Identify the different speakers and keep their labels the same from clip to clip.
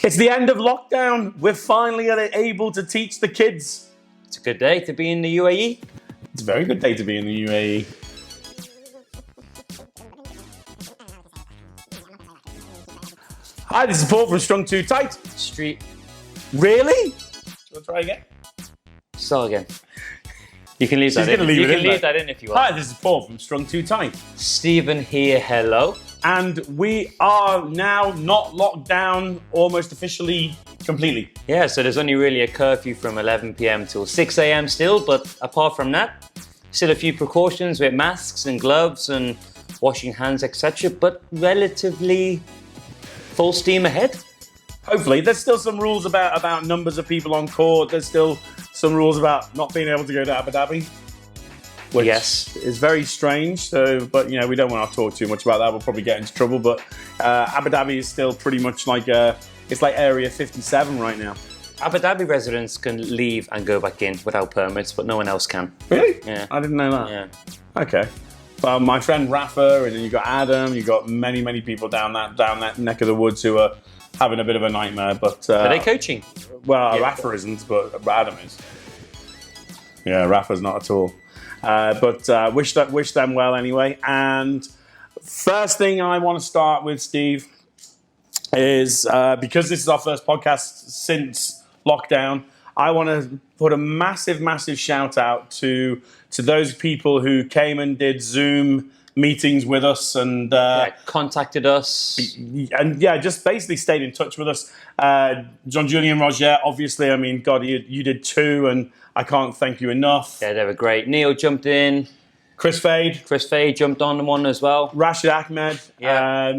Speaker 1: It's the end of lockdown. We're finally able to teach the kids.
Speaker 2: It's a good day to be in the UAE.
Speaker 1: It's a very good day to be in the UAE. Hi, this is Paul from Strung Too Tight.
Speaker 2: Street.
Speaker 1: Really? We'll try again.
Speaker 2: So again. You can leave that in.
Speaker 1: You
Speaker 2: can leave that in if you want.
Speaker 1: Hi, this is Paul from Strung Too Tight.
Speaker 2: Stephen here, hello.
Speaker 1: And we are now not locked down almost officially completely.
Speaker 2: Yeah, so there's only really a curfew from 11 p.m. till 6 a.m. still, but apart from that, still a few precautions with masks and gloves and washing hands, etc., but relatively full steam ahead.
Speaker 1: Hopefully. There's still some rules about numbers of people on court. There's still some rules about not being able to go to Abu Dhabi, which is very strange. So, but we don't want to talk too much about that. We'll probably get into trouble. But Abu Dhabi is still pretty much like it's like Area 57 right now.
Speaker 2: Abu Dhabi residents can leave and go back in without permits, but no one else can.
Speaker 1: Really?
Speaker 2: Yeah.
Speaker 1: I didn't know that.
Speaker 2: Yeah.
Speaker 1: Okay. Well, my friend Rafa, and then you got Adam. You got many people down that neck of the woods who are having a bit of a nightmare. But
Speaker 2: are they coaching?
Speaker 1: Well,
Speaker 2: Yeah.
Speaker 1: Rafa isn't, but Adam is. Yeah, Rafa's not at all. But wish them well anyway. And first thing I want to start with, Steve, is because this is our first podcast since lockdown, I want to put a massive shout out to those people who came and did Zoom meetings with us and
Speaker 2: contacted us
Speaker 1: and just basically stayed in touch with us. Jean-Julien Roger, obviously, I mean, God, you did two, and I can't thank you enough.
Speaker 2: Yeah, they were great. Neil jumped in.
Speaker 1: Chris Fade
Speaker 2: jumped on one as well.
Speaker 1: Rashid Ahmed.
Speaker 2: Yeah.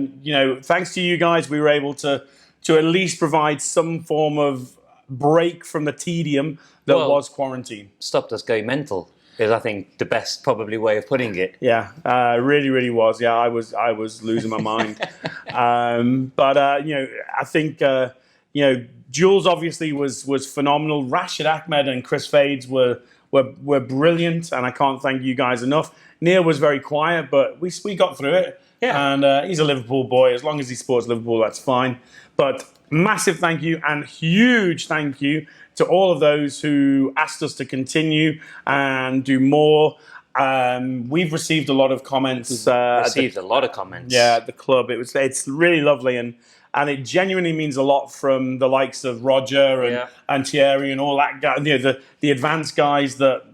Speaker 1: Thanks to you guys, we were able to at least provide some form of break from the tedium that was quarantine.
Speaker 2: Stopped us going mental is, I think, the best probably way of putting it.
Speaker 1: Yeah, really was. Yeah, I was losing my mind. But I think Jules obviously was phenomenal. Rashid Ahmed and Chris Fades were brilliant, and I can't thank you guys enough. Neil was very quiet, but we got through it.
Speaker 2: Yeah.
Speaker 1: And he's a Liverpool boy. As long as he supports Liverpool, that's fine. But massive thank you and huge thank you to all of those who asked us to continue and do more. We've received a lot of comments.
Speaker 2: Received a lot of comments.
Speaker 1: Yeah, at the club. It's really lovely, and it genuinely means a lot from the likes of Roger and Thierry and all that guy. The advanced guys that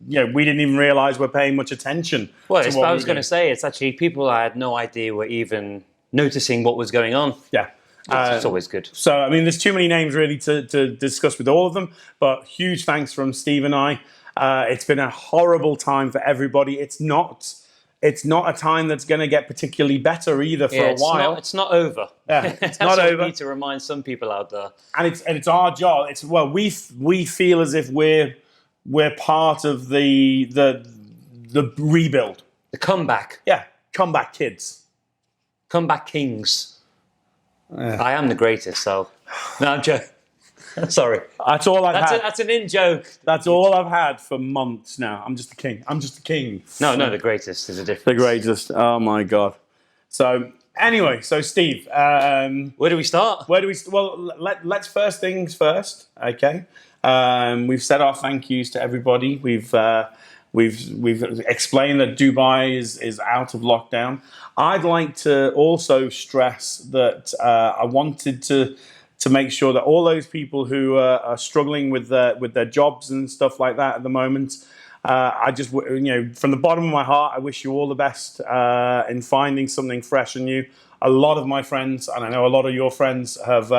Speaker 1: we didn't even realise were paying much attention.
Speaker 2: Well, I was going to say, it's actually people I had no idea were even noticing what was going on.
Speaker 1: Yeah.
Speaker 2: It's always good.
Speaker 1: So, I mean, there's too many names really to discuss with all of them, but huge thanks from Steve and I. It's been a horrible time for everybody. It's not a time that's going to get particularly better either for a while.
Speaker 2: It's not over.
Speaker 1: Yeah, it's not over.
Speaker 2: We need to remind some people out there.
Speaker 1: And it's our job. We feel as if we're part of the rebuild.
Speaker 2: The comeback.
Speaker 1: Yeah, comeback kids.
Speaker 2: Comeback kings. I am the greatest, so... No, I'm joking. Sorry.
Speaker 1: That's all I've had.
Speaker 2: That's an in-joke.
Speaker 1: That's all I've had for months now. I'm just a king.
Speaker 2: No, the greatest is a difference.
Speaker 1: The greatest. Oh, my God. So, anyway, Steve.
Speaker 2: Where do we start?
Speaker 1: Well, let's first things first, okay? We've said our thank yous to everybody. We've explained that Dubai is out of lockdown. I'd like to also stress that I wanted to make sure that all those people who are struggling with their jobs and stuff like that at the moment, I just from the bottom of my heart, I wish you all the best in finding something fresh and new. A lot of my friends, and I know a lot of your friends, have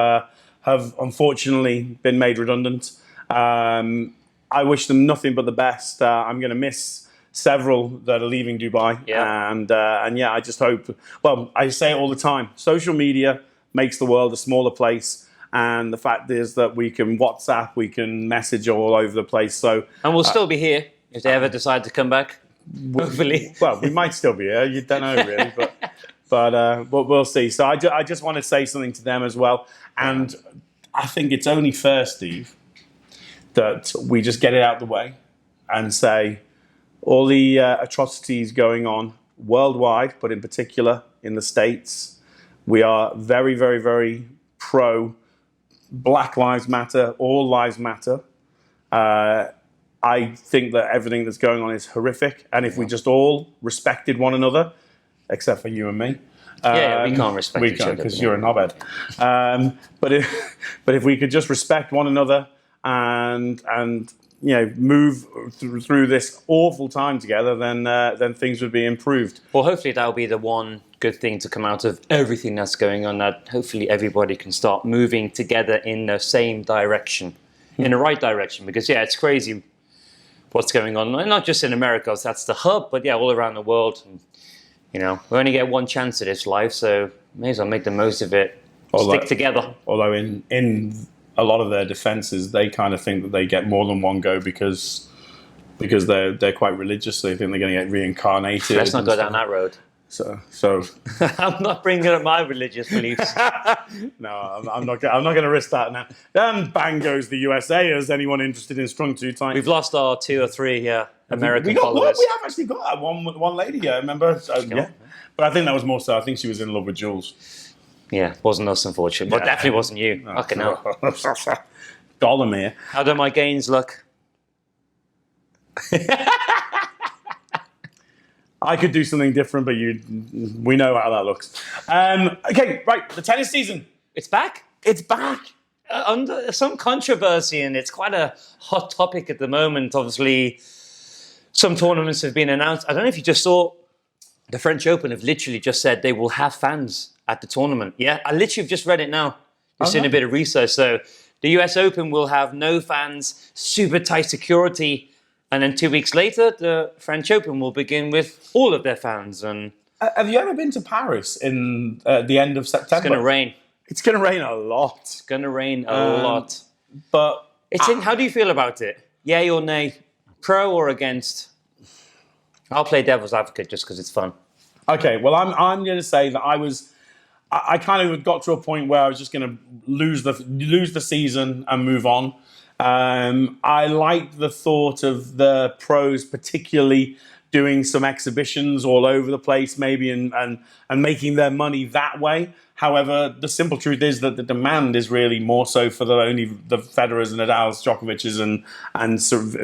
Speaker 1: unfortunately been made redundant. I wish them nothing but the best. I'm going to miss several that are leaving Dubai.
Speaker 2: Yeah.
Speaker 1: And I just hope, well, I say it all the time, social media makes the world a smaller place. And the fact is that we can WhatsApp, we can message all over the place. So,
Speaker 2: and we'll still be here if they ever decide to come back, hopefully.
Speaker 1: Well, we might still be here. You don't know really, but we'll see. So I just want to say something to them as well. And I think it's only fair, Steve, that we just get it out the way and say all the atrocities going on worldwide, but in particular in the States, we are very, very, very pro Black Lives Matter, all lives matter. I think that everything that's going on is horrific, and if we just all respected one another, except for you and me.
Speaker 2: We can't respect each other
Speaker 1: because you're a knobhead. But if we could just respect one another and move through this awful time together, then things would be improved.
Speaker 2: Well, hopefully that'll be the one good thing to come out of everything that's going on. That hopefully everybody can start moving together in the same direction, in the right direction. Because it's crazy what's going on, and not just in America, that's the hub, but all around the world. And, we only get one chance at this life, so may as well make the most of it. Stick together.
Speaker 1: Although in a lot of their defenses, they kind of think that they get more than one go because they're quite religious. They think they're going to get reincarnated.
Speaker 2: Let's not go down that road.
Speaker 1: So
Speaker 2: I'm not bringing up my religious beliefs.
Speaker 1: No, I'm not going to risk that now. Bang goes the USA. Is anyone interested in Strung Too Tight?
Speaker 2: We've lost our 2 or 3 American followers.
Speaker 1: We have actually got one lady here. Remember? But I think that was more so. I think she was in love with Jules.
Speaker 2: Yeah, wasn't us, unfortunately. But definitely wasn't you. Okay, no.
Speaker 1: Dolomere.
Speaker 2: How do my gains look?
Speaker 1: I could do something different, but we know how that looks. Okay, right. The tennis season.
Speaker 2: It's back?
Speaker 1: It's back.
Speaker 2: Under some controversy, and it's quite a hot topic at the moment. Obviously, some tournaments have been announced. I don't know if you just saw the French Open have literally just said they will have fans at the tournament. Yeah, I literally have just read it now. Just doing a bit of research. So the US Open will have no fans, super tight security. And then 2 weeks later, the French Open will begin with all of their fans. And
Speaker 1: have you ever been to Paris in the end of September?
Speaker 2: It's going to rain.
Speaker 1: It's going to rain a lot.
Speaker 2: It's going to rain a lot.
Speaker 1: But
Speaker 2: how do you feel about it? Yay or nay? Pro or against? I'll play devil's advocate just because it's fun.
Speaker 1: Okay, well, I'm going to say that I kind of got to a point where I was just going to lose the season and move on. I like the thought of the pros particularly doing some exhibitions all over the place, maybe, and making their money that way. However, the simple truth is that the demand is really more so for only the Federers and Nadals, Djokovic's, and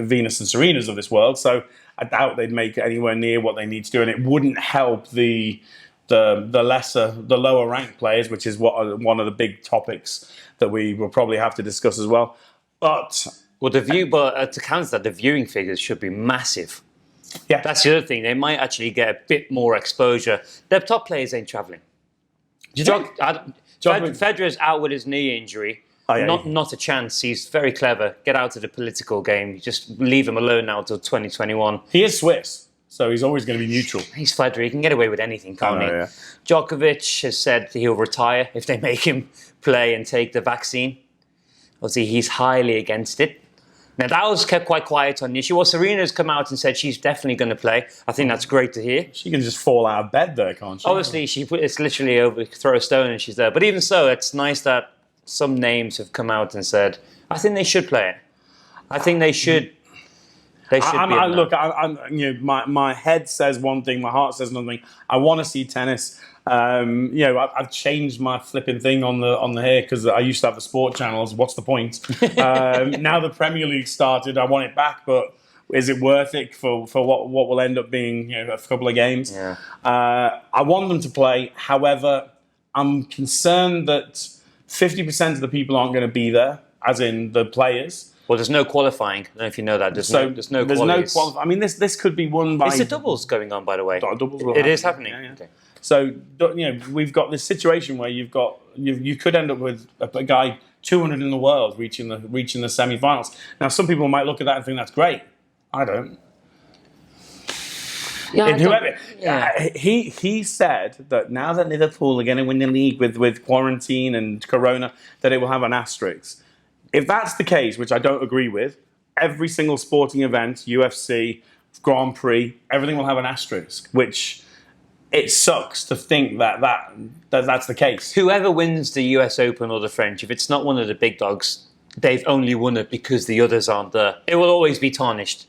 Speaker 1: Venus and Serena's of this world. So I doubt they'd make anywhere near what they need to do, and it wouldn't help the lower ranked players, which is one of the big topics that we will probably have to discuss as well. But
Speaker 2: to counter that, the viewing figures should be massive.
Speaker 1: Yeah,
Speaker 2: that's the other thing. They might actually get a bit more exposure. Their top players ain't traveling. Federer's out with his knee injury.
Speaker 1: Oh, yeah,
Speaker 2: not a chance. He's very clever. Get out of the political game. Just leave him alone now until 2021.
Speaker 1: He is Swiss, so he's always going to be neutral.
Speaker 2: He's Federer. He can get away with anything, can't he?
Speaker 1: Yeah.
Speaker 2: Djokovic has said he'll retire if they make him play and take the vaccine. Obviously, he's highly against it. Nadal's kept quite quiet on the issue. Well, Serena's come out and said she's definitely going to play. I think that's great to hear.
Speaker 1: She can just fall out of bed there, can't she?
Speaker 2: Obviously, it's literally over, throw a stone and she's there. But even so, it's nice that some names have come out and said, I think they should play it. I think they should.
Speaker 1: My head says one thing, my heart says another thing. I want to see tennis. I've changed my flipping thing on the here because I used to have the sport channels. What's the point? Now the Premier League started, I want it back, but is it worth it for what will end up being a couple of games?
Speaker 2: Yeah.
Speaker 1: I want them to play. However, I'm concerned that 50% of the people aren't going to be there, as in the players.
Speaker 2: Well, there's no qualifying. I don't know if you know that. There's no qualifiers.
Speaker 1: I mean, this could be won by.
Speaker 2: Is the doubles going on, by the way?
Speaker 1: Doubles
Speaker 2: it is happening.
Speaker 1: Yeah.
Speaker 2: Okay.
Speaker 1: So we've got this situation where you could end up with a guy 200 in the world reaching the semi-finals. Now, some people might look at that and think that's great. I don't.
Speaker 2: Yeah,
Speaker 1: he said that now that Liverpool are going to win the league with quarantine and corona, that it will have an asterisk. If that's the case, which I don't agree with, every single sporting event, UFC, Grand Prix, everything will have an asterisk, which it sucks to think that's the case.
Speaker 2: Whoever wins the US Open or the French, if it's not one of the big dogs, they've only won it because the others aren't there. It will always be tarnished.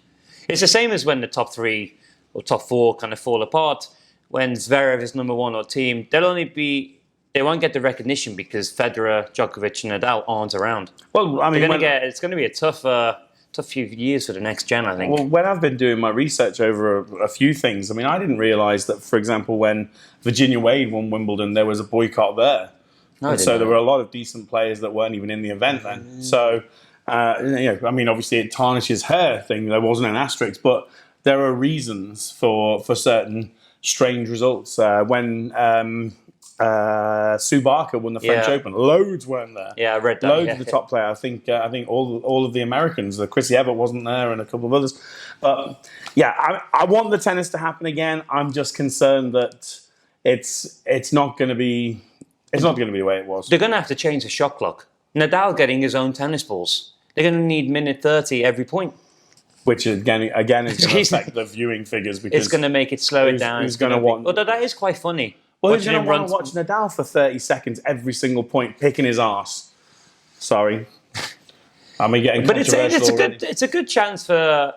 Speaker 2: It's the same as when the top 3 or top 4 kind of fall apart. When Zverev is number 1 or team, they'll only be they won't get the recognition because Federer, Djokovic, and Nadal aren't around.
Speaker 1: Well, I mean,
Speaker 2: It's going to be a tough few years for the next gen, I think.
Speaker 1: Well, when I've been doing my research over a few things, I mean, I didn't realise that, for example, when Virginia Wade won Wimbledon, there was a boycott there. And so there were a lot of decent players that weren't even in the event then. So, I mean, obviously it tarnishes her thing. There wasn't an asterisk, but there are reasons for certain strange results. When Sue Barker won the French Open, loads weren't there.
Speaker 2: Yeah, I read that.
Speaker 1: Loads of the top players. I think all of the Americans. Chrissy Evert wasn't there, and a couple of others. But yeah, I want the tennis to happen again. I'm just concerned that it's not going to be. It's not going to be the way it was.
Speaker 2: They're going to have to change the shot clock. Nadal getting his own tennis balls. They're going to need minute 30 every point.
Speaker 1: Which again is going to affect the viewing figures because
Speaker 2: it's going to make it slow it down.
Speaker 1: Who's going to want?
Speaker 2: Although that is quite funny.
Speaker 1: Well, who's going to want to watch Nadal for 30 seconds every single point, picking his arse? Sorry, I'm getting controversial.
Speaker 2: But it's a good chance for. I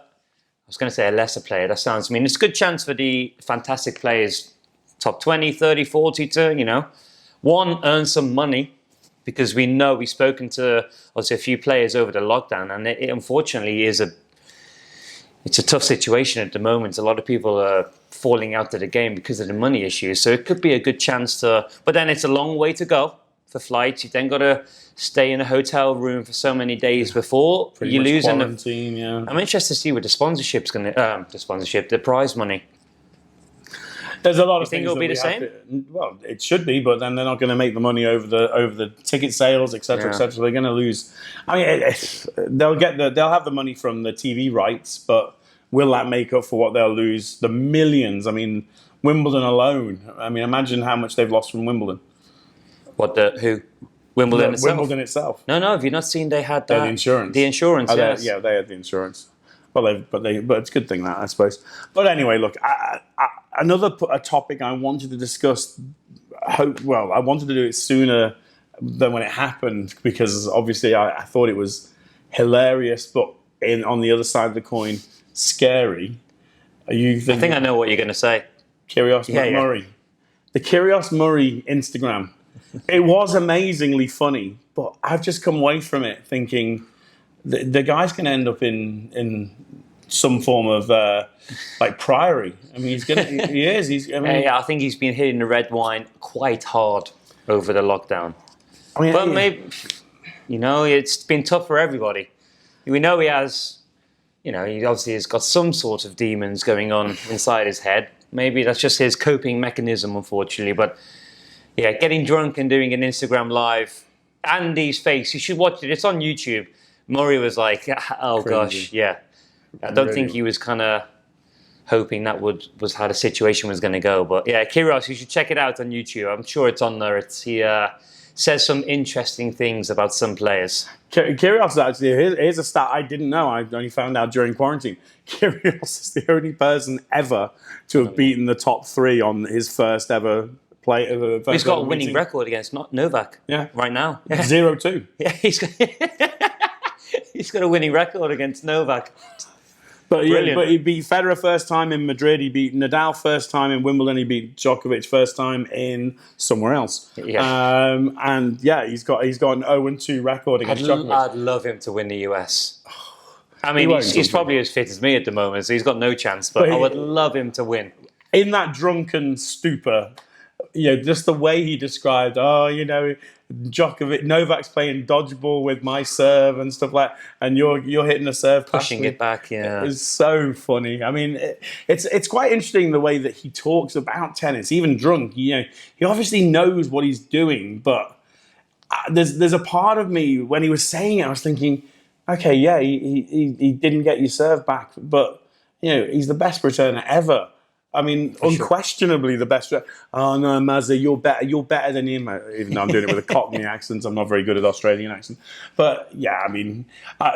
Speaker 2: was going to say a lesser player. That sounds mean. It's a good chance for the fantastic players, top 20, 30, 40, to earn some money. Because we know we've spoken to obviously a few players over the lockdown, and it unfortunately it's a tough situation at the moment. A lot of people are falling out of the game because of the money issues. So it could be a good chance to, but then it's a long way to go for flights. You've then got to stay in a hotel room for so many days before
Speaker 1: Pretty
Speaker 2: you
Speaker 1: much
Speaker 2: lose.
Speaker 1: Quarantine, yeah.
Speaker 2: I'm interested to see what the prize money.
Speaker 1: There's a lot of
Speaker 2: things.
Speaker 1: Think
Speaker 2: it'll be the same?
Speaker 1: Well, it should be, but then they're not going to make the money over the ticket sales, etc., etc. They're going to lose. I mean, they'll have the money from the TV rights, but will that make up for what they'll lose? The millions. I mean, Wimbledon alone. I mean, imagine how much they've lost from Wimbledon.
Speaker 2: Who? Wimbledon itself?
Speaker 1: Wimbledon itself.
Speaker 2: No. Have you not seen they had
Speaker 1: the insurance?
Speaker 2: The insurance.
Speaker 1: Oh,
Speaker 2: yes.
Speaker 1: they had the insurance. Well, but it's a good thing that, I suppose. But anyway, look, another topic I wanted to discuss. I wanted to do it sooner than when it happened because obviously I thought it was hilarious, but on the other side of the coin, scary. I
Speaker 2: think I know what you're going to say.
Speaker 1: Kyrgios Murray. The Kyrgios Murray Instagram. It was amazingly funny, but I've just come away from it thinking the guy's going to end up in some form of priory. I mean, he is.
Speaker 2: I think he's been hitting the red wine quite hard over the lockdown. I mean, but maybe it's been tough for everybody. We know he has. He obviously has got some sort of demons going on inside his head. Maybe that's just his coping mechanism, unfortunately. But yeah, getting drunk and doing an Instagram live. Andy's face, you should watch it. It's on YouTube. Murray was like, oh, crazy. Gosh, yeah. I don't think he was kind of hoping that was how the situation was going to go. But yeah, Kyrgios, you should check it out on YouTube. I'm sure it's on there. He says some interesting things about some players.
Speaker 1: Kyrgios, actually, here's a stat I didn't know. I only found out during quarantine. Kyrgios is the only person ever to have beaten the top three on his first ever play.
Speaker 2: He's got a winning record against Novak right now.
Speaker 1: 0-2.
Speaker 2: Yeah, he's got a winning record against Novak.
Speaker 1: But he beat Federer first time in Madrid. He beat Nadal first time in Wimbledon. He beat Djokovic first time in somewhere else. Yeah. He's got an 0-2 record against Djokovic.
Speaker 2: I'd love him to win the US. I mean, he's probably as fit as me at the moment, so he's got no chance. But I would love him to win.
Speaker 1: In that drunken stupor, just the way he described, Djokovic, Novak's playing dodgeball with my serve and stuff like that, and you're hitting a serve,
Speaker 2: pushing it back. Yeah,
Speaker 1: it was so funny. I mean, it's quite interesting the way that he talks about tennis, even drunk. He obviously knows what he's doing, but there's a part of me when he was saying it, I was thinking, okay, yeah, he didn't get your serve back, but he's the best returner ever. I mean, unquestionably the best. Oh no, Mazza, you're better than him. Even though I'm doing it with a Cockney accent, I'm not very good at Australian accent. But yeah, I mean,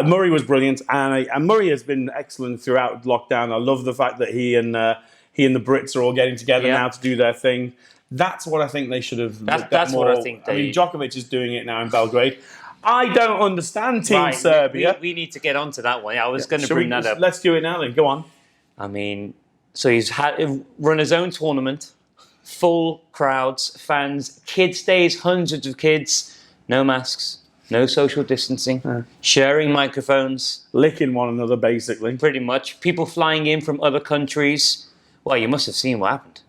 Speaker 1: Murray was brilliant, and Murray has been excellent throughout lockdown. I love the fact that he and the Brits are all getting together now to do their thing. That's what I think they should have.
Speaker 2: That's more. What I think.
Speaker 1: I mean, Djokovic is doing it now in Belgrade. I don't understand Team Serbia.
Speaker 2: We need to get onto that one. I was going to bring that up.
Speaker 1: Let's do it now then. Go on.
Speaker 2: I mean. So he's run his own tournament full crowds, fans, kids days, hundreds of kids, no masks, no social distancing, sharing microphones.
Speaker 1: Licking one another, basically.
Speaker 2: Pretty much. People flying in from other countries. Well, you must have seen what happened.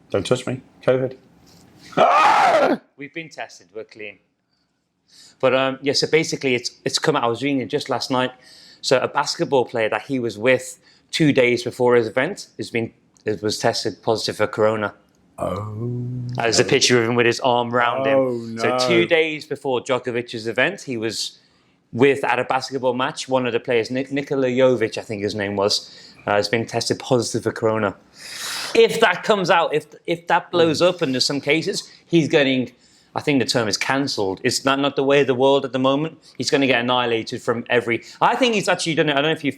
Speaker 1: Don't touch me. COVID.
Speaker 2: We've been tested. We're clean. But yeah, so basically it's come out. I was reading it just last night. So a basketball player that he was with 2 days before his event was tested positive for corona.
Speaker 1: Oh.
Speaker 2: There's a picture of him with his arm round him.
Speaker 1: No.
Speaker 2: So 2 days before Djokovic's event, he was at a basketball match. One of the players, Nikola Jovic, I think his name was, has been tested positive for corona. If that comes out, if that blows up and there's some cases, he's getting, I think the term is cancelled. It's not the way of the world at the moment. He's going to get annihilated from every... I think he's actually done it. I don't know if you've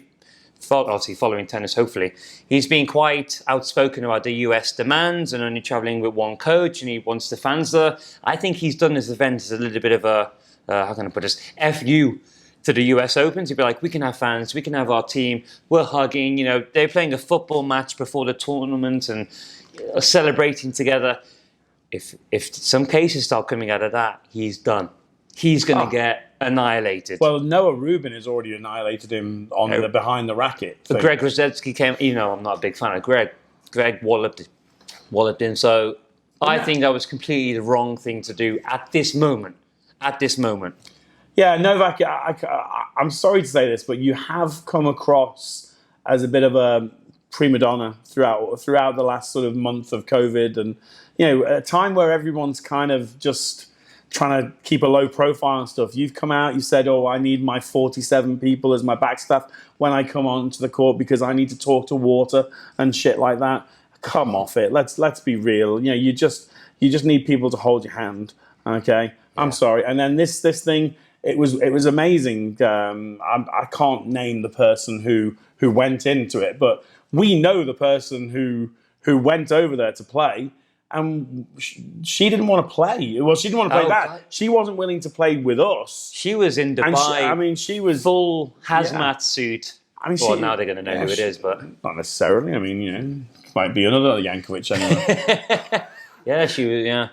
Speaker 2: obviously following tennis, hopefully. He's been quite outspoken about the US demands and only travelling with one coach, and he wants the fans there. I think he's done his event as a little bit of a, how can I put this, FU to the US Opens. He'd be like, we can have fans, we can have our team, we're hugging, you know, they're playing a football match before the tournament and celebrating together. If some cases start coming out of that, he's done. He's going to get annihilated.
Speaker 1: Well, Noah Rubin has already annihilated him on the behind the racket thing.
Speaker 2: But Greg Rosetsky came, you know, I'm not a big fan of Greg. Greg walloped him. So I think that was completely the wrong thing to do at this moment.
Speaker 1: Yeah, Novak, I'm sorry to say this, but you have come across as a bit of a prima donna throughout the last sort of month of COVID, and you know, a time where everyone's kind of just trying to keep a low profile and stuff. You've come out, you said, oh, I need my 47 people as my backstaff when I come onto the court because I need to talk to water and shit like that. Come off it. Let's be real. You know, you just need people to hold your hand. Okay, yeah. I'm sorry. And then this thing, it was amazing. I can't name the person who went into it, but we know the person who went over there to play. And she didn't want to play. Well, she didn't want to play that. God. She wasn't willing to play with us.
Speaker 2: She was in Dubai.
Speaker 1: She was
Speaker 2: full hazmat suit. Well, now they're going to know who it is, but
Speaker 1: not necessarily. I mean, you know, might be another Yankovic anyway.
Speaker 2: Yeah, she was. Yeah.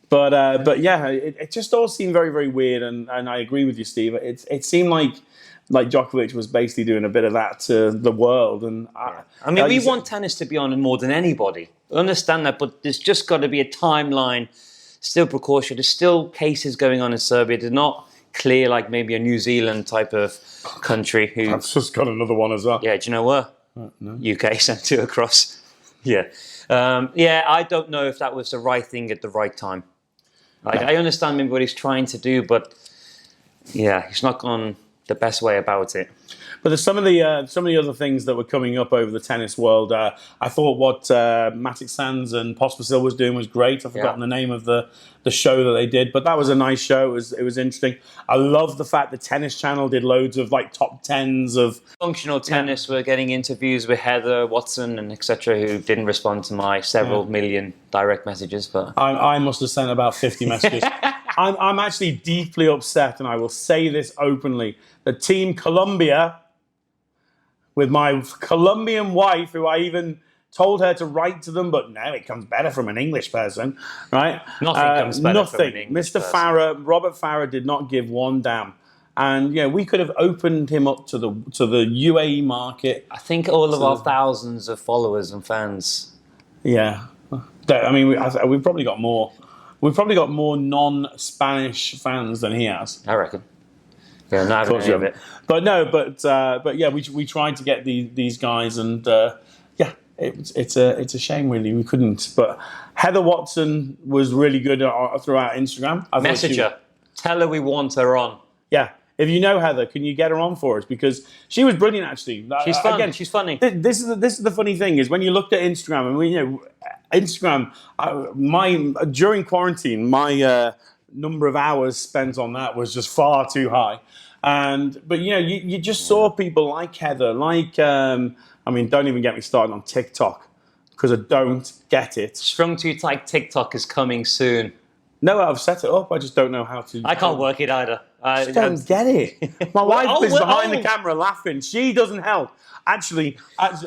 Speaker 1: But yeah, it just all seemed very, very weird. And I agree with you, Steve. It seemed like Djokovic was basically doing a bit of that to the world. And
Speaker 2: I mean, we want tennis to be on more than anybody. I understand that, but there's just got to be a timeline, still precaution. There's still cases going on in Serbia. They're not clear like maybe a New Zealand type of country.
Speaker 1: I've just got another one as well.
Speaker 2: Yeah, do you know where?
Speaker 1: No.
Speaker 2: UK sent two across. Yeah. I don't know if that was the right thing at the right time. I understand maybe what he's trying to do, but yeah, he's not gone the best way about it.
Speaker 1: But there's some of the other things that were coming up over the tennis world. I thought what Matic Sands and Pospisil was doing was great. I've forgotten the name of the show that they did, but that was a nice show. It was interesting. I love the fact the Tennis Channel did loads of like top tens of
Speaker 2: functional tennis. We're getting interviews with Heather Watson and etc. who didn't respond to my several million direct messages. But
Speaker 1: I must have sent about 50 messages. I'm actually deeply upset, and I will say this openly. The Team Colombia, with my Colombian wife, who I even told her to write to them, but no, it comes better from an English person, right?
Speaker 2: Nothing comes better from an English
Speaker 1: person. Mr. Farah, Robert Farah did not give one damn. And you know, we could have opened him up to the UAE market.
Speaker 2: I think all of our thousands of followers and fans.
Speaker 1: Yeah, I mean, we've probably got more. We've probably got more non-Spanish fans than he has.
Speaker 2: I reckon. Yeah, not having any of it.
Speaker 1: But yeah, we tried to get these guys, and yeah, it's a shame really we couldn't. But Heather Watson was really good throughout Instagram.
Speaker 2: Message her, tell her we want her on.
Speaker 1: Yeah, if you know Heather, can you get her on for us, because she was brilliant actually.
Speaker 2: She's fun. Again, she's funny.
Speaker 1: This is the funny thing is when you looked at Instagram, and Instagram, during quarantine, my number of hours spent on that was just far too high. But you know, you just saw people like Heather, I mean, don't even get me started on TikTok, because I don't get it.
Speaker 2: Strung Too Tight TikTok is coming soon.
Speaker 1: No, I've set it up. I just don't know how to.
Speaker 2: I can't work it either.
Speaker 1: I just don't get it. My wife is behind the camera laughing. She doesn't help. Actually,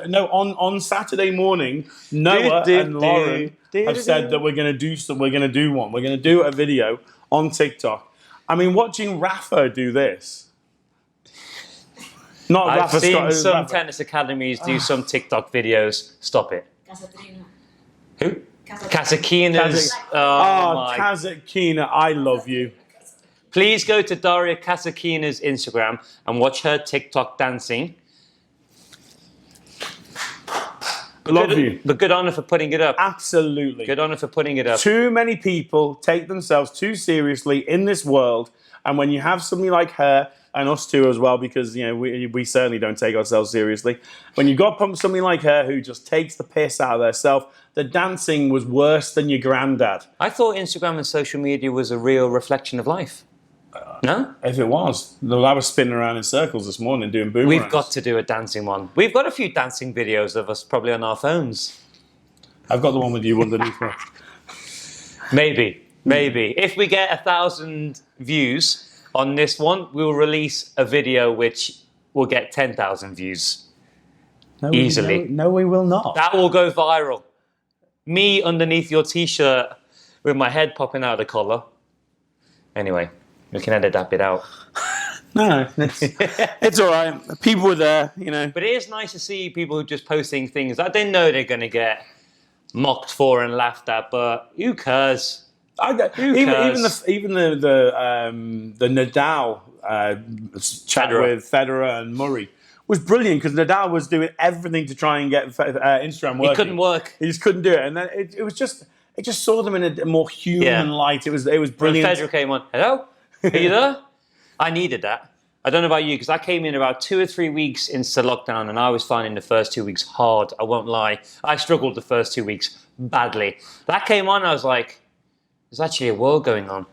Speaker 1: no. On Saturday morning, Noah and Lauren have said that we're going to do some. We're going to do one. We're going to do a video on TikTok. I mean, watching Rafa do this. Not
Speaker 2: I've
Speaker 1: Rafa
Speaker 2: seen
Speaker 1: Scott,
Speaker 2: some
Speaker 1: Rafa.
Speaker 2: tennis academies do some TikTok videos. Stop it. Who? Kasakinas.
Speaker 1: Oh, Kazakina, I love you.
Speaker 2: Please go to Daria Kasakina's Instagram and watch her TikTok dancing.
Speaker 1: Love you.
Speaker 2: But good on her for putting it up.
Speaker 1: Absolutely.
Speaker 2: Good on her for putting it up.
Speaker 1: Too many people take themselves too seriously in this world, and when you have somebody like her, and us too as well, because we certainly don't take ourselves seriously. When you've got somebody like her who just takes the piss out of herself, the dancing was worse than your granddad.
Speaker 2: I thought Instagram and social media was a real reflection of life. No?
Speaker 1: If it was. I was spinning around in circles this morning doing boomerangs.
Speaker 2: We've got to do a dancing one. We've got a few dancing videos of us probably on our phones.
Speaker 1: I've got the one with you underneath me.
Speaker 2: Maybe. If we get 1,000 views on this one, we'll release a video which will get 10,000 views. Easily.
Speaker 1: No, we will not.
Speaker 2: That will go viral. Me underneath your t-shirt with my head popping out of the collar. Anyway, we can edit that bit out.
Speaker 1: No, it's all right. People were there,
Speaker 2: But it is nice to see people who just posting things that they know they're going to get mocked for and laughed at, but who cares?
Speaker 1: Even the Nadal chat with Federer and Murray was brilliant because Nadal was doing everything to try and get Instagram working.
Speaker 2: He couldn't work.
Speaker 1: He just couldn't do it, and then it just saw them in a more human light. It was brilliant.
Speaker 2: When Federer came on, hello, are you there? I needed that. I don't know about you because I came in about 2 or 3 weeks into lockdown, and I was finding the first 2 weeks hard. I won't lie. I struggled the first 2 weeks badly. That came on, I was like, there's actually a world going on.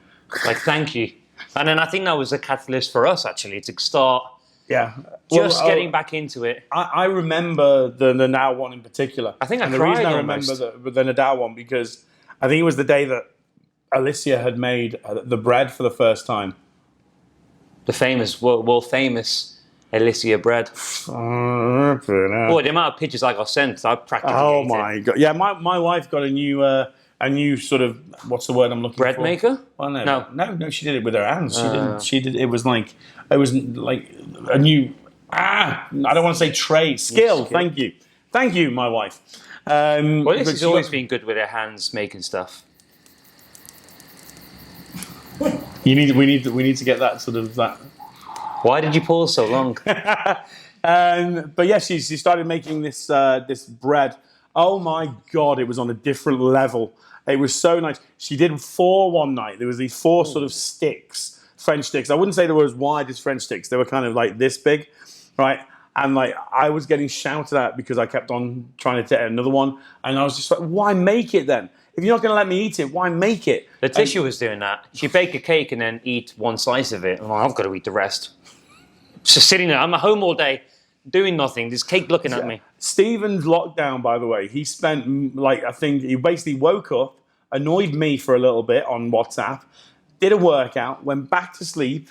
Speaker 2: Like, thank you. And then I think that was a catalyst for us, actually, to start getting back into it.
Speaker 1: I remember the Nadal one in particular.
Speaker 2: I think
Speaker 1: the reason I remember the Nadal one because I think it was the day that Alicia had made the bread for the first time.
Speaker 2: The famous, world-famous Alicia bread. Boy, the amount of pictures I got sent, I practically ate
Speaker 1: my God. Yeah, my wife got a new sort of, what's the word I'm looking
Speaker 2: bread
Speaker 1: for?
Speaker 2: Bread maker?
Speaker 1: Well, no, she did it with her hands. She did. It was like a new. I don't want to say trade skill. Thank you, my wife.
Speaker 2: Well, Alicia's always been good with her hands making stuff.
Speaker 1: We need to get that sort of that.
Speaker 2: Why did you pause so long?
Speaker 1: But yeah, she started making this bread. Oh my God, it was on a different level. It was so nice. She did 4 one night. There was these 4 sort of sticks, French sticks. I wouldn't say they were as wide as French sticks. They were kind of like this big, right? And like I was getting shouted at because I kept on trying to take another one. And I was just like, why make it then? If you're not going to let me eat it, why make it?
Speaker 2: Letitia was doing that. She'd bake a cake and then eat 1 slice of it. I'm like, I've got to eat the rest. Just sitting there. I'm at home all day doing nothing. This cake looking at me.
Speaker 1: Stephen's lockdown, by the way, he spent, I think he basically woke up, annoyed me for a little bit on WhatsApp, did a workout, went back to sleep,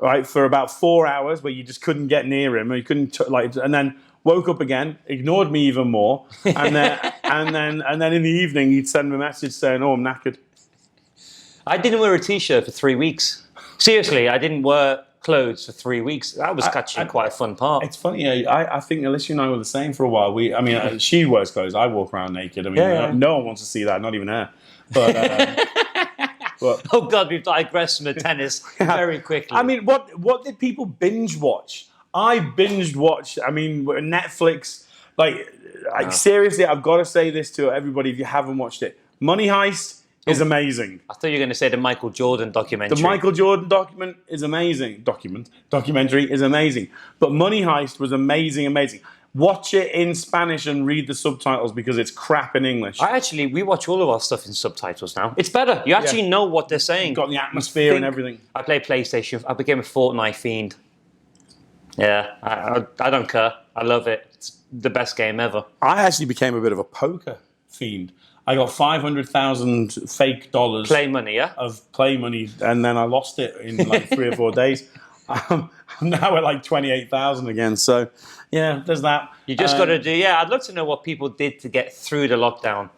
Speaker 1: right, for about 4 hours where you just couldn't get near him, or you couldn't, and then woke up again, ignored me even more, and then and then in the evening he'd send me a message saying, "Oh, I'm knackered."
Speaker 2: I didn't wear a t-shirt for 3 weeks. Seriously, I didn't wear clothes for 3 weeks. That was actually quite a fun part.
Speaker 1: It's funny. I think Alicia and I were the same for a while. She wears clothes. I walk around naked. No one wants to see that, not even her. But,
Speaker 2: oh God, we've digressed from the tennis very quickly.
Speaker 1: I mean, what did people binge watch? I binged watch. I mean, Netflix. Seriously, I've got to say this to everybody if you haven't watched it. Money Heist is amazing.
Speaker 2: I thought you were going to say the Michael Jordan documentary.
Speaker 1: The Michael Jordan documentary is amazing. Documentary is amazing. But Money Heist was amazing. Watch it in Spanish and read the subtitles because it's crap in English.
Speaker 2: We watch all of our stuff in subtitles now. It's better. You actually know what they're saying.
Speaker 1: You've got the atmosphere and everything.
Speaker 2: I play PlayStation. I became a Fortnite fiend. Yeah, I don't care. I love it. It's the best game ever.
Speaker 1: I actually became a bit of a poker fiend. I got 500,000 fake dollars
Speaker 2: Play money, yeah?
Speaker 1: of play money, and then I lost it in like 3 or 4 days. I'm now at like 28,000 again. So, yeah, there's that.
Speaker 2: You just got to do, yeah, I'd love to know what people did to get through the lockdown.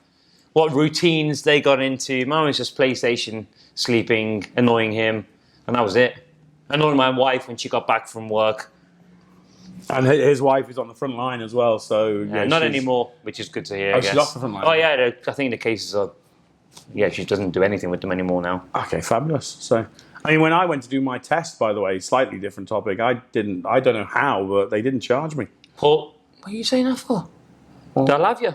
Speaker 2: What routines they got into. Mine was just PlayStation, sleeping, annoying him, and that was it. Annoying my wife when she got back from work.
Speaker 1: And his wife is on the front line as well, so...
Speaker 2: Yeah, not anymore, which is good to hear, I guess.
Speaker 1: She's off the front line?
Speaker 2: Oh, yeah, I think the cases are... Yeah, she doesn't do anything with them anymore now.
Speaker 1: Okay, fabulous. So, I mean, when I went to do my test, by the way, slightly different topic, I don't know how, but they didn't charge me.
Speaker 2: Paul, what are you saying that for? Do I love you?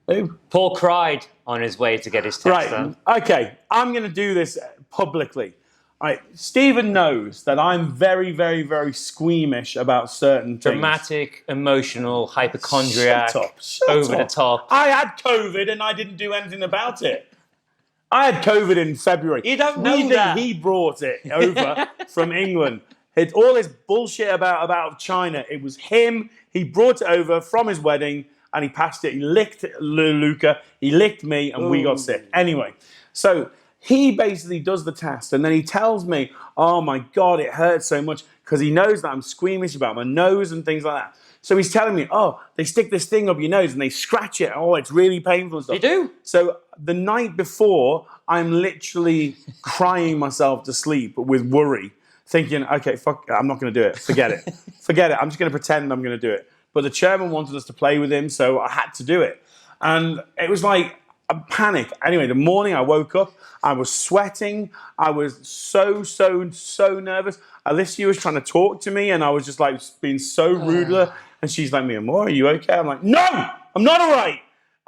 Speaker 1: Who?
Speaker 2: Paul cried on his way to get his test done.
Speaker 1: Okay, I'm going to do this publicly. Right, Stephen knows that I'm very, very, very squeamish about certain things.
Speaker 2: Dramatic, emotional, hypochondriac,
Speaker 1: Shut
Speaker 2: over
Speaker 1: up.
Speaker 2: the top.
Speaker 1: I had COVID and I didn't do anything about it. I had COVID in February.
Speaker 2: You don't know that.
Speaker 1: He brought it over from England. It's all this bullshit about China. It was him. He brought it over from his wedding and he passed it. He licked Luca. He licked me and we got sick. Anyway, so... He basically does the test and then he tells me, oh my God, it hurts so much because he knows that I'm squeamish about my nose and things like that. So he's telling me, oh, they stick this thing up your nose and they scratch it. Oh, it's really painful and stuff.
Speaker 2: They do?
Speaker 1: So the night before, I'm literally crying myself to sleep with worry, thinking, okay, fuck, I'm not going to do it. Forget it. Forget it. I'm just going to pretend I'm going to do it. But the chairman wanted us to play with him, so I had to do it. And it was like a panic. Anyway, the morning I woke up, I was sweating. I was so nervous. Alicia was trying to talk to me, and I was just like being so rude with her. And she's like, "Mia Moore, are you okay?" I'm like, "No, I'm not all right."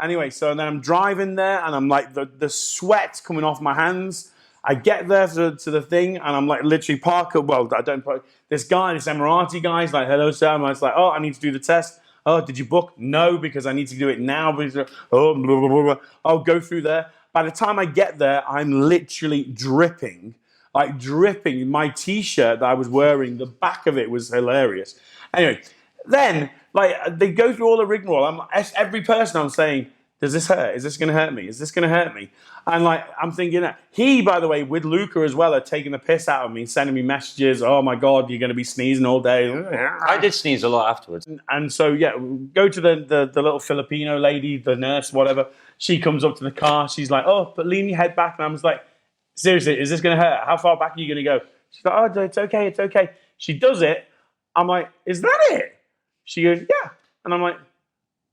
Speaker 1: Anyway, so then I'm driving there, and I'm like the sweat coming off my hands. I get there to the thing, and I'm like literally park up. Well, I don't park. This Emirati guy is like, "Hello, sir." And I was like, "Oh, I need to do the test." Oh, did you book? No, because I need to do it now. Oh, blah, blah, blah, blah. I'll go through there. By the time I get there, I'm literally dripping. Like dripping. My T-shirt that I was wearing, the back of it was hilarious. Anyway, then like they go through all the rigmarole. Every person I'm saying, does this hurt? Is this going to hurt me? Is this going to hurt me? And like I'm thinking that he, by the way, with Luca as well, are taking the piss out of me, sending me messages. Oh my God, you're going to be sneezing all day.
Speaker 2: I did sneeze a lot afterwards.
Speaker 1: And so yeah, go to the little Filipino lady, the nurse, whatever. She comes up to the car. She's like, "Oh, but lean your head back." And I was like, "Seriously, is this going to hurt? How far back are you going to go?" She's like, "Oh, it's okay, it's okay." She does it. I'm like, "Is that it?" She goes, "Yeah." And I'm like,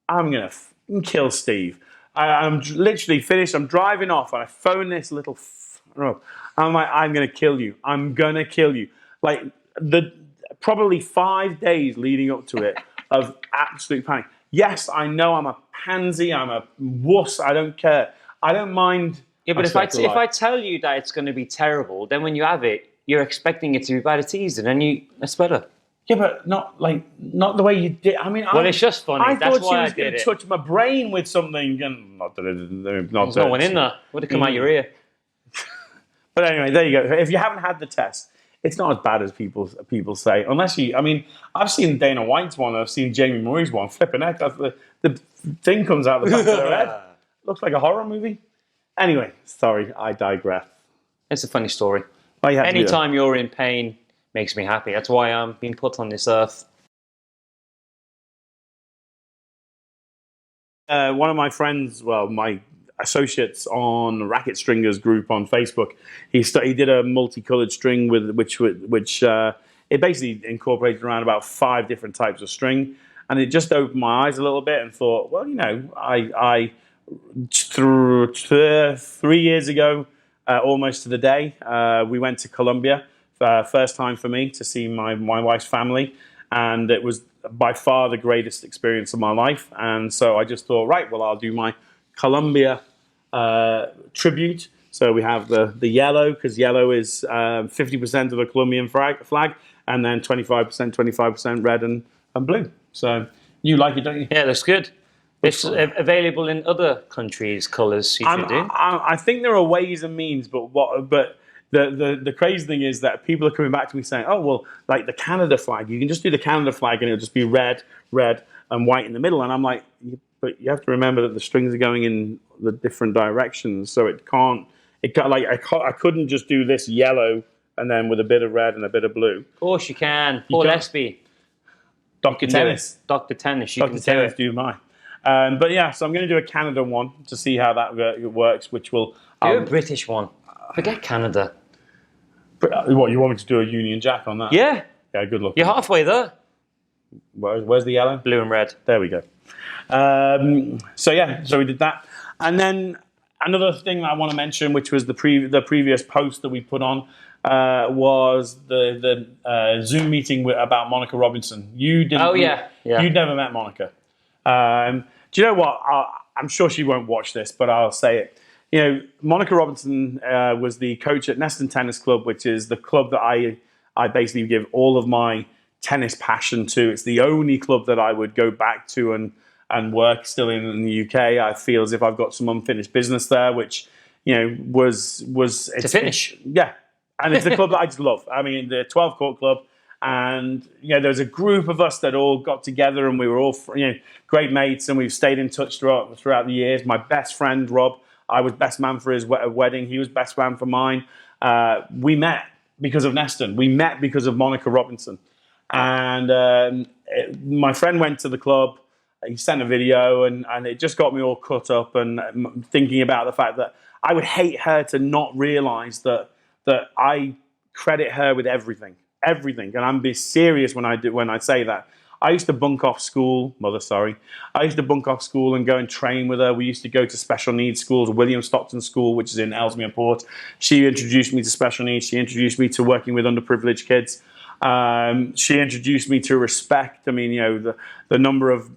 Speaker 1: "I'm going to kill Steve." I'm literally finished. I'm driving off, and I phone this little up. I'm like, "I'm going to kill you. I'm going to kill you." Like probably 5 days leading up to it of absolute panic. Yes, I know I'm a pansy. I'm a wuss. I don't care. I don't mind.
Speaker 2: Yeah, but if I tell you that it's going to be terrible, then when you have it, you're expecting it to be bad. It's easy, and that's better.
Speaker 1: Yeah, but not the way you did. I mean,
Speaker 2: it's just funny.
Speaker 1: I
Speaker 2: That's
Speaker 1: thought
Speaker 2: why
Speaker 1: she was going to touch my brain with something, and there's
Speaker 2: no one in there. Would have come out your ear.
Speaker 1: But anyway, there you go. If you haven't had the test, it's not as bad as people say. Unless you, I mean, I've seen Dana White's one. I've seen Jamie Murray's one. Flipping heck, the thing comes out the back of their head. Looks like a horror movie. Anyway, sorry, I digress.
Speaker 2: It's a funny story.
Speaker 1: Oh,
Speaker 2: Anytime you're in pain makes me happy. That's why I'm being put on this earth.
Speaker 1: One of my friends, well, my associates on Racket Stringers group on Facebook, he did a multicolored string with which it basically incorporated around about 5 different types of string, and it just opened my eyes a little bit and thought, well, you know, I 3 years ago, almost to the day, we went to Colombia. First time for me to see my wife's family, and it was by far the greatest experience of my life. And so I just thought, right, well, I'll do my Colombia tribute. So we have the yellow, because yellow is 50% of the Colombian flag, and then 25% red and blue. So you like it, don't you?
Speaker 2: Yeah, that's good. It's available in other countries' colours.
Speaker 1: I think there are ways and means, but the crazy thing is that people are coming back to me saying, "Oh, well, like the Canada flag, you can just do the Canada flag and it'll just be red, and white in the middle." And I'm like, but you have to remember that the strings are going in the different directions, so it can't. I couldn't just do this yellow and then with a bit of red and a bit of blue.
Speaker 2: Of course you can. Paul Espy.
Speaker 1: Dr. Tennis.
Speaker 2: Dr. Tennis.
Speaker 1: Dr. Tennis do mine. But yeah, so I'm going to do a Canada one to see how that works, which will...
Speaker 2: Do a British one. Forget Canada.
Speaker 1: What, you want me to do a Union Jack on that?
Speaker 2: Yeah.
Speaker 1: Yeah, good luck.
Speaker 2: You're halfway there.
Speaker 1: Where's the yellow?
Speaker 2: Blue and red.
Speaker 1: There we go. So we did that. And then another thing that I want to mention, which was the previous post that we put on, was the Zoom meeting about Monica Robinson. You didn't.
Speaker 2: Oh yeah.
Speaker 1: You'd never met Monica. Do you know what? I'm sure she won't watch this, but I'll say it. You know, Monica Robinson was the coach at Neston Tennis Club, which is the club that I basically give all of my tennis passion to. It's the only club that I would go back to and work still in the UK. I feel as if I've got some unfinished business there, which, you know, was
Speaker 2: to finish.
Speaker 1: Yeah. And it's a club that I just love. I mean, the 12-court club. And, you know, there was a group of us that all got together and we were all, you know, great mates, and we've stayed in touch throughout the years. My best friend, Rob, I was best man for his wedding. He was best man for mine. We met because of Neston. We met because of Monica Robinson. And my friend went to the club. He sent a video, and it just got me all cut up and thinking about the fact that I would hate her to not realize that I credit her with everything. And I'm being serious when I say that. I used to bunk off school, I used to bunk off school and go and train with her. We used to go to special needs schools, William Stockton School, which is in Ellesmere Port. She introduced me to special needs. She introduced me to working with underprivileged kids. She introduced me to respect. I mean, you know, the number of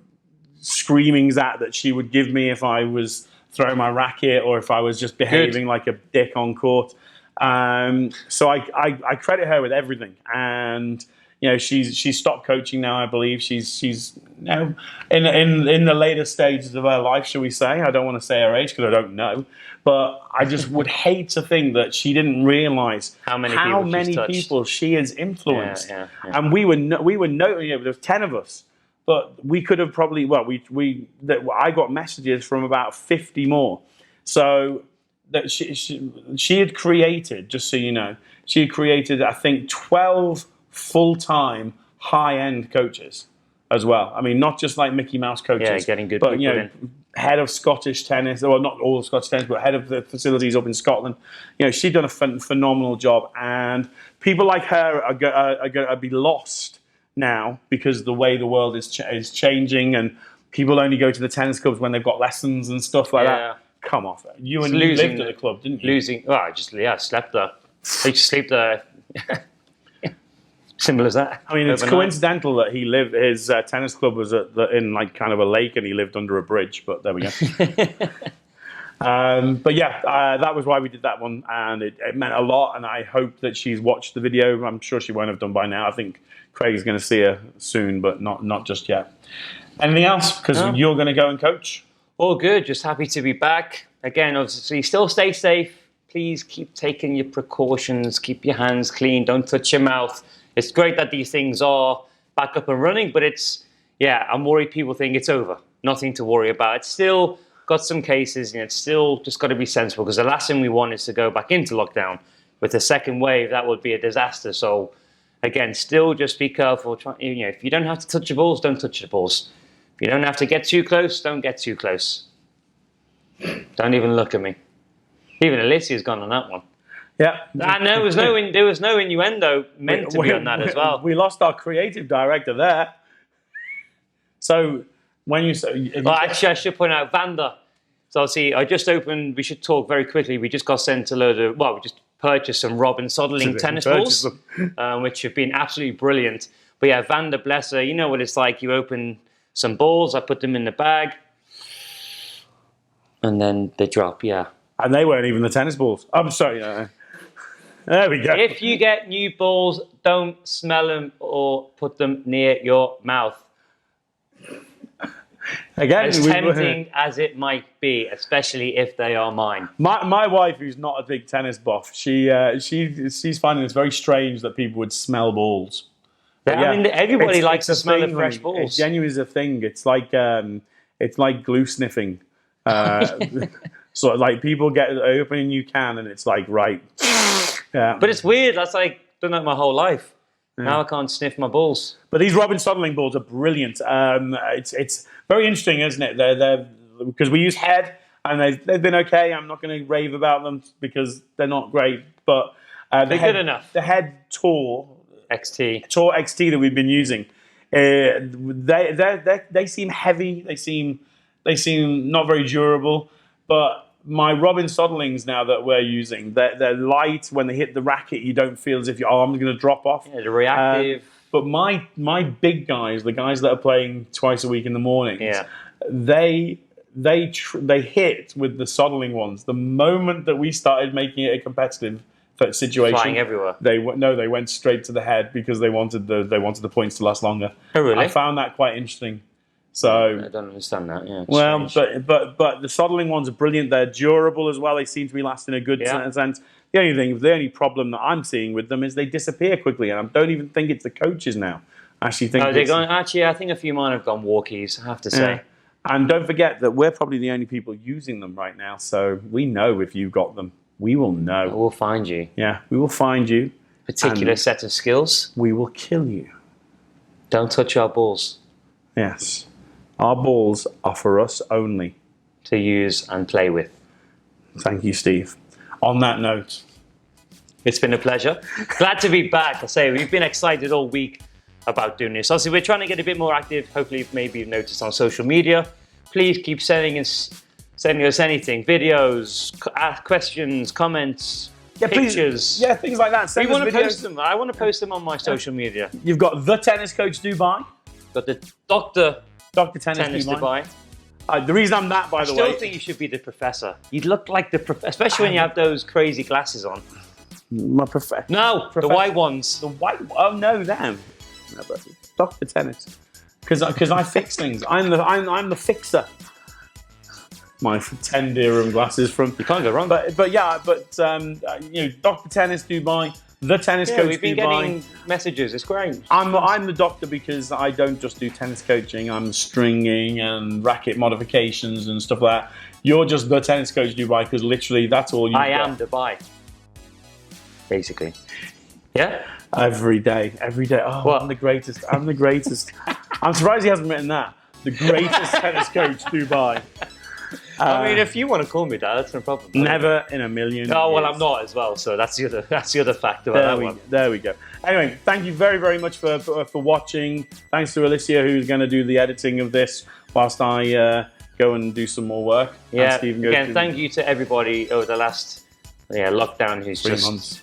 Speaker 1: screamings that she would give me if I was throwing my racket or if I was just behaving like a dick on court. So I credit her with everything. And you know, she's stopped coaching now. I believe she's you know in the later stages of her life, shall we say? I don't want to say her age because I don't know, but I just would hate to think that she didn't realize how many people she has influenced. Yeah. And we were you know, there was 10 of us, but we could have probably I got messages from about 50 more. So that she had created, just so you know, she had created I think 12 full-time high-end coaches as well. I mean, not just like Mickey Mouse coaches,
Speaker 2: getting good
Speaker 1: but
Speaker 2: people
Speaker 1: you know,
Speaker 2: in.
Speaker 1: Head of Scottish tennis, well, not all of Scottish tennis, but head of the facilities up in Scotland. You know, she'd done a phenomenal job, and people like her are going to be lost now because the way the world is changing, and people only go to the tennis clubs when they've got lessons and stuff like that. Come off, you lived at the club, didn't you?
Speaker 2: Well, I slept there. I used to sleep there. Simple as that.
Speaker 1: I mean, it's coincidental that his tennis club was in like kind of a lake, and he lived under a bridge. But there we go. But yeah, that was why we did that one, and it meant a lot. And I hope that she's watched the video. I'm sure she won't have done by now. I think Craig's going to see her soon, but not just yet. Anything else? Because you're going to go and coach.
Speaker 2: All good. Just happy to be back again. Obviously, still stay safe. Please keep taking your precautions. Keep your hands clean. Don't touch your mouth. It's great that these things are back up and running, but I'm worried people think it's over. Nothing to worry about. It's still got some cases, and it's still just got to be sensible, because the last thing we want is to go back into lockdown. With the second wave, that would be a disaster. So, again, still just be careful. You know, if you don't have to touch the balls, don't touch the balls. If you don't have to get too close, don't get too close. Don't even look at me. Even Alicia's gone on that one.
Speaker 1: Yeah,
Speaker 2: and there was no innuendo meant to be on that as well.
Speaker 1: We lost our creative director there. So when you say,
Speaker 2: actually, I should point out Vanda. So see, I just opened. We should talk very quickly. We just got sent a load of. Well, we just purchased some Robin Soderling tennis balls, which have been absolutely brilliant. But yeah, Vanda, bless her. You know what it's like. You open some balls. I put them in the bag, and then they drop. Yeah.
Speaker 1: And they weren't even the tennis balls. I'm sorry. There we go.
Speaker 2: If you get new balls, don't smell them or put them near your mouth.
Speaker 1: Again,
Speaker 2: as tempting as it might be, especially if they are mine.
Speaker 1: My wife, who's not a big tennis buff, she's finding it very strange that people would smell balls.
Speaker 2: I mean, everybody likes to smell the fresh balls.
Speaker 1: It genuinely is a thing. It's like It's like glue sniffing. So like people get open a new can and it's like, right. Yeah.
Speaker 2: But it's weird. That's like done that my whole life. Now I can't sniff my balls.
Speaker 1: But these Robin Soderling balls are brilliant. It's very interesting, isn't it? They're because we use head and they've been okay. I'm not going to rave about them because they're not great, but
Speaker 2: they're good enough.
Speaker 1: The head Tour XT that we've been using, they seem heavy. They seem not very durable. But my Robin Soderlings now that we're using, they're light. When they hit the racket, you don't feel as if your arm's going to drop off.
Speaker 2: Yeah, they're reactive.
Speaker 1: But my big guys, the guys that are playing twice a week in the mornings, they hit with the Soderling ones. The moment that we started making it a competitive situation,
Speaker 2: flying everywhere.
Speaker 1: They went straight to the head because they wanted the points to last longer.
Speaker 2: Oh, really?
Speaker 1: I found that quite interesting. So
Speaker 2: I don't understand that. Yeah.
Speaker 1: Well, but the Soderling ones are brilliant. They're durable as well. They seem to be lasting a good sense. The only problem that I'm seeing with them is they disappear quickly, and I don't even think it's the coaches now. I actually think
Speaker 2: I think a few mine have gone walkies. I have to say.
Speaker 1: And don't forget that we're probably the only people using them right now, so we know if you've got them. We will know.
Speaker 2: We'll find you.
Speaker 1: Yeah, we will find you.
Speaker 2: Particular set of skills.
Speaker 1: We will kill you.
Speaker 2: Don't touch our balls.
Speaker 1: Yes. Our balls are for us only.
Speaker 2: To use and play with.
Speaker 1: Thank you, Steve. On that note.
Speaker 2: It's been a pleasure. Glad to be back. I say, we've been excited all week about doing this. Obviously, we're trying to get a bit more active. Hopefully, maybe you've noticed on social media. Please keep sending us anything. Videos, questions, comments, pictures.
Speaker 1: Yeah, things like that.
Speaker 2: We want to post them. I want to post them on my social media.
Speaker 1: You've got the Tennis Coach Dubai.
Speaker 2: Got the Dr.
Speaker 1: Tennis
Speaker 2: Dubai.
Speaker 1: The reason I'm that, by the way.
Speaker 2: I still think you should be the professor. You'd look like the professor, especially when you have those crazy glasses on.
Speaker 1: My professor.
Speaker 2: No, the white ones.
Speaker 1: The white. Oh no, them. No, but Dr. Tennis. Because I fix things. I'm the fixer. My 10 dirham glasses from.
Speaker 2: You can't go wrong.
Speaker 1: But Dr. Tennis Dubai. The Tennis Coach
Speaker 2: we've been getting messages. It's great.
Speaker 1: I'm the doctor because I don't just do tennis coaching. I'm stringing and racket modifications and stuff like that. You're just the Tennis Coach Dubai because literally that's all you do.
Speaker 2: I am Dubai. Basically. Yeah?
Speaker 1: Every day. Oh, what? I'm the greatest. I'm surprised he hasn't written that. The greatest tennis coach Dubai.
Speaker 2: I mean, if you want to call me that, that's no problem.
Speaker 1: Never in a million.
Speaker 2: Oh, well,
Speaker 1: years.
Speaker 2: I'm not as well, so that's the other fact about that one.
Speaker 1: There we go. Anyway, thank you very, very much for watching. Thanks to Alicia, who's going to do the editing of this whilst I go and do some more work.
Speaker 2: Yeah, again, thank you to everybody over the last lockdown who's just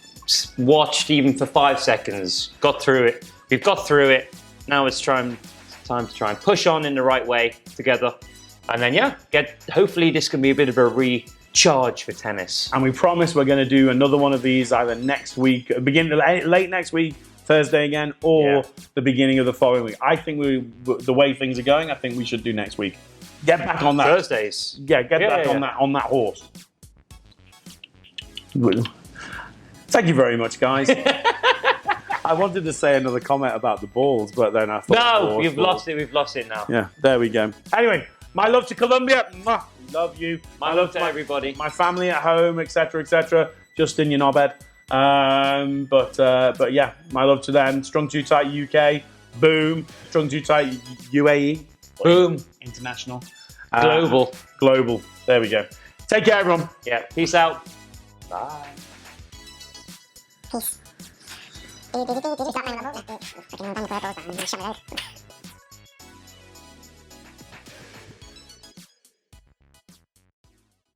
Speaker 2: watched even for 5 seconds, got through it. We've got through it. Now it's time to try and push on in the right way together. And then, hopefully this can be a bit of a recharge for tennis.
Speaker 1: And we promise we're going to do another one of these either next week, late next week, Thursday again, or the beginning of the following week. I think the way things are going, I think we should do next week. Get back on that.
Speaker 2: Thursdays.
Speaker 1: Yeah, get back on that horse. Thank you very much, guys. I wanted to say another comment about the balls, but then I thought...
Speaker 2: No, you've lost it. We've lost it now.
Speaker 1: Yeah, there we go. Anyway, my love to Colombia. Mwah, love you.
Speaker 2: My love to everybody.
Speaker 1: My family at home, etc., etc. Just in your knobhead. But yeah, my love to them. Strung Too Tight UK. Boom. Strung Too Tight UAE.
Speaker 2: Boom.
Speaker 1: International.
Speaker 2: Global.
Speaker 1: There we go. Take care, everyone.
Speaker 2: Yeah. Peace out. Bye.
Speaker 3: Peace.